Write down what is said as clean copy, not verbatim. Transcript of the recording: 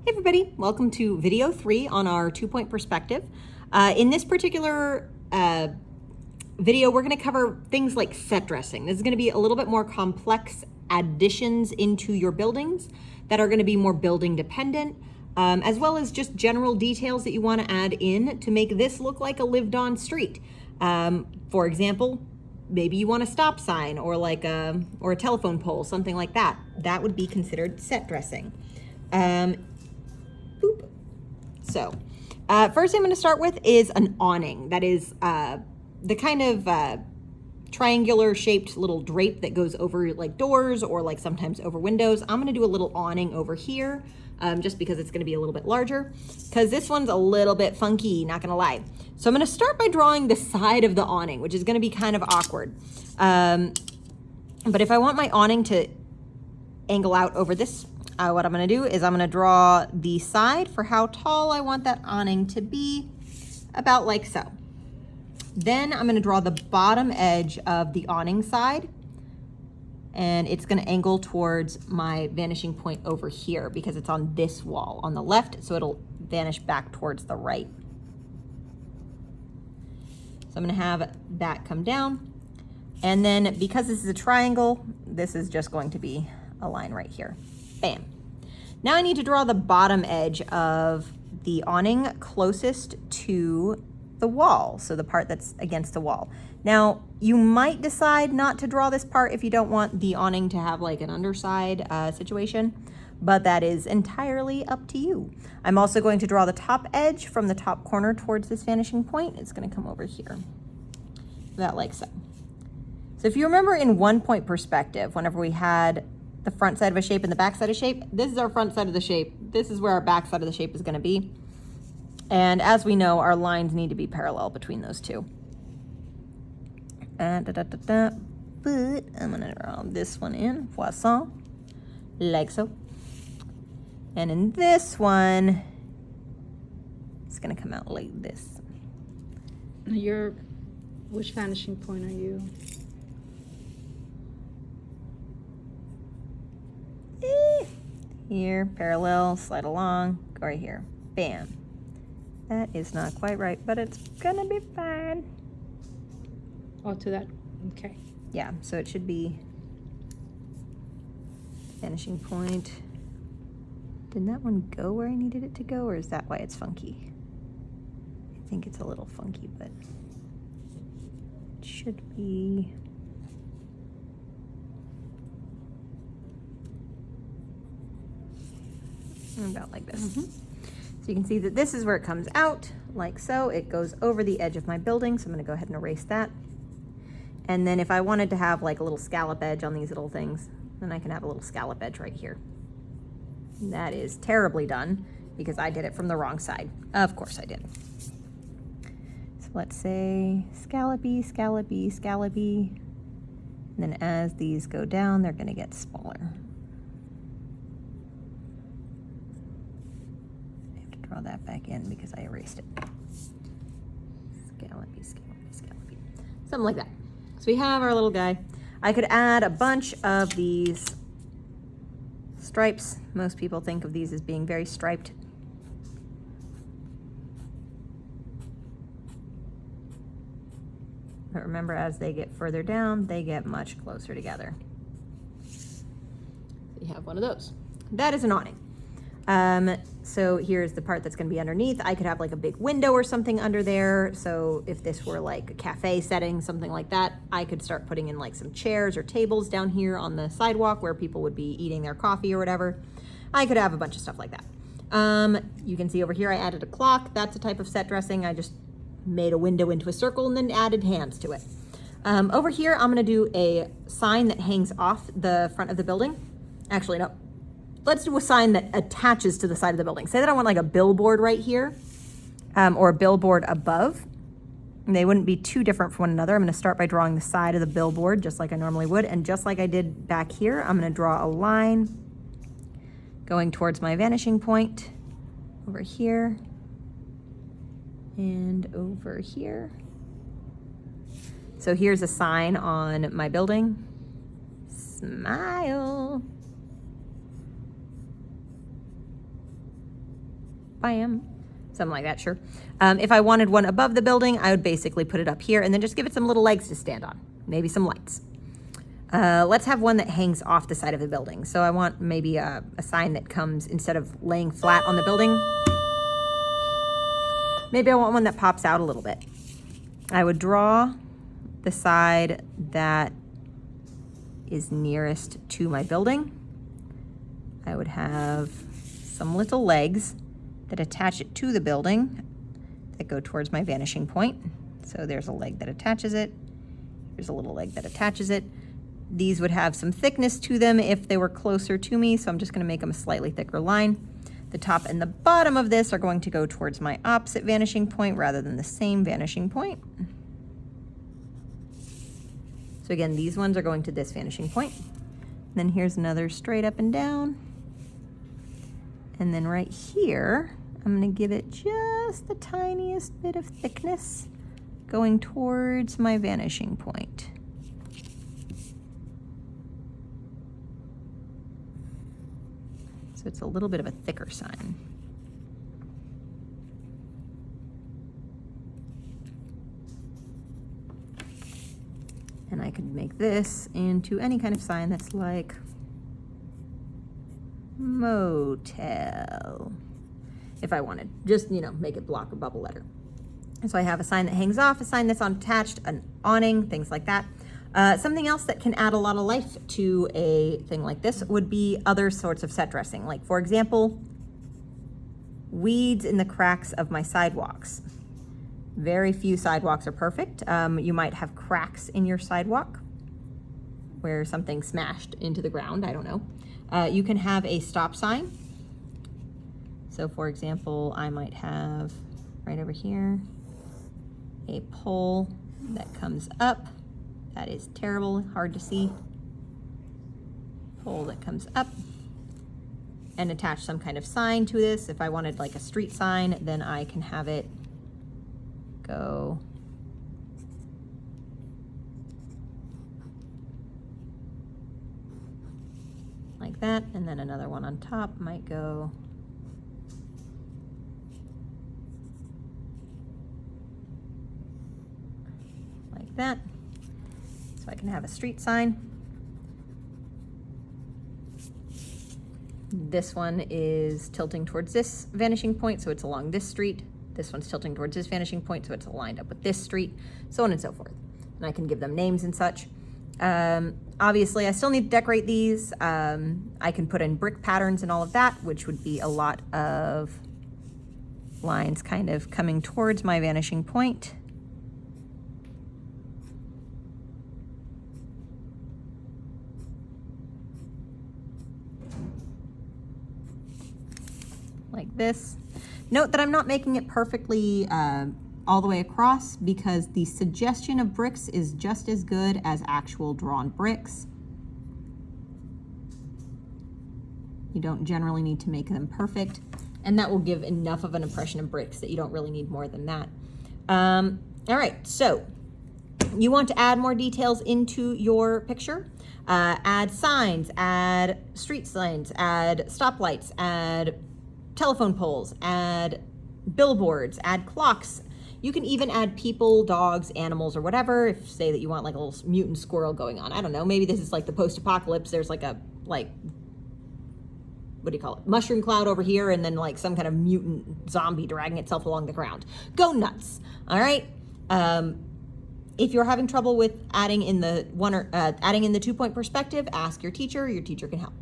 Hey everybody, welcome to video 3 on our 2-point perspective. In this particular video, we're going to cover things like set dressing. This is going to be a little bit more complex additions into your buildings that are going to be more building dependent, as well as just general details that you want to add in to make this look like a lived on street. For example, maybe you want a stop sign or like a telephone pole, something like that. That would be considered set dressing. Boop. So, first thing I'm going to start with is an awning. That is the kind of triangular shaped little drape that goes over like doors or like sometimes over windows. I'm going to do a little awning over here just because it's going to be a little bit larger, because this one's a little bit funky, not going to lie. So I'm going to start by drawing the side of the awning, which is going to be kind of awkward. But if I want my awning to angle out over this, what I'm going to do is I'm going to draw the side for how tall I want that awning to be, about like so. Then I'm going to draw the bottom edge of the awning side, and it's going to angle towards my vanishing point over here because it's on this wall on the left, so it'll vanish back towards the right. So I'm going to have that come down, and then because this is a triangle, this is just going to be a line right here. Bam. Now I need to draw the bottom edge of the awning closest to the wall, so the part that's against the wall. Now, you might decide not to draw this part if you don't want the awning to have like an underside situation, but that is entirely up to you. I'm also going to draw the top edge from the top corner towards this vanishing point. It's going to come over here, about like so. So if you remember in 1-point perspective, whenever we had the front side of a shape and the back side of shape, this is our front side of the shape. This is where our back side of the shape is going to be. And as we know, our lines need to be parallel between those two. But I'm going to draw this one in poisson, like so. And in this one, it's going to come out like this. Which vanishing point are you? Here, parallel, slide along, go right here. Bam. That is not quite right, but it's gonna be fine. Oh, to that, okay. Yeah, so it should be vanishing point. Did that one go where I needed it to go, or is that why it's funky? I think it's a little funky, but it should be. About like this. So you can see that this is where it comes out, like so. It goes over the edge of my building, so I'm going to go ahead and erase that. And then if I wanted to have like a little scallop edge on these little things, then I can have a little scallop edge right here. That is terribly done because I did it from the wrong side. Of course I did. So let's say scallopy, scallopy, scallopy. And then as these go down, they're going to get smaller. Draw that back in because I erased it. Scallopy, scallopy, scallopy. Something like that. So we have our little guy. I could add a bunch of these stripes. Most people think of these as being very striped. But remember, as they get further down, they get much closer together. So you have one of those. That is an awning. So here's the part that's going to be underneath. I could have like a big window or something under there. So if this were like a cafe setting, something like that, I could start putting in like some chairs or tables down here on the sidewalk where people would be eating their coffee or whatever. I could have a bunch of stuff like that. You can see over here, I added a clock. That's a type of set dressing. I just made a window into a circle and then added hands to it. Over here, I'm going to do a sign that hangs off the front of the building. Actually, no. Let's do a sign that attaches to the side of the building. Say that I want like a billboard right here, or a billboard above. And they wouldn't be too different from one another. I'm going to start by drawing the side of the billboard just like I normally would. And just like I did back here, I'm going to draw a line going towards my vanishing point over here and over here. So here's a sign on my building. Smile. bam, something like that, sure. If I wanted one above the building, I would basically put it up here and then just give it some little legs to stand on, maybe some lights. Let's have one that hangs off the side of the building. So I want maybe a sign that comes, instead of laying flat on the building, maybe I want one that pops out a little bit. I would draw the side that is nearest to my building. I would have some little legs that attach it to the building that go towards my vanishing point. So there's a leg that attaches it. There's a little leg that attaches it. These would have some thickness to them if they were closer to me, so I'm just gonna make them a slightly thicker line. The top and the bottom of this are going to go towards my opposite vanishing point rather than the same vanishing point. So again, these ones are going to this vanishing point. Then here's another straight up and down. And then right here, I'm gonna give it just the tiniest bit of thickness going towards my vanishing point. So it's a little bit of a thicker sign. And I could make this into any kind of sign that's like motel, if I wanted. Just, you know, make it block or bubble letter. And so I have a sign that hangs off, a sign that's attached, an awning, things like that. Something else that can add a lot of life to a thing like this would be other sorts of set dressing. Like, for example, weeds in the cracks of my sidewalks. Very few sidewalks are perfect. You might have cracks in your sidewalk where something smashed into the ground, I don't know. You can have a stop sign. So for example, I might have right over here a pole that comes up. That is terrible, hard to see. Pole that comes up, and attach some kind of sign to this. If I wanted like a street sign, then I can have it go like that, and then another one on top might go like that. So I can have a street sign. This one is tilting towards this vanishing point, so it's along this street. This one's tilting towards this vanishing point, so it's aligned up with this street, so on and so forth. And I can give them names and such. Obviously, I still need to decorate these. I can put in brick patterns and all of that, which would be a lot of lines kind of coming towards my vanishing point. Like this. Note that I'm not making it perfectly all the way across, because the suggestion of bricks is just as good as actual drawn bricks. You don't generally need to make them perfect, and that will give enough of an impression of bricks that you don't really need more than that. All right, so you want to add more details into your picture. Add signs, add street signs, add stoplights, add telephone poles, add billboards, add clocks. You can even add people, dogs, animals, or whatever. If say that you want like a little mutant squirrel going on. I don't know, maybe this is like the post-apocalypse. There's like a, what do you call it? Mushroom cloud over here, and then like some kind of mutant zombie dragging itself along the ground. Go nuts, all right? If you're having trouble with adding in the adding in the 2-point perspective, ask your teacher can help.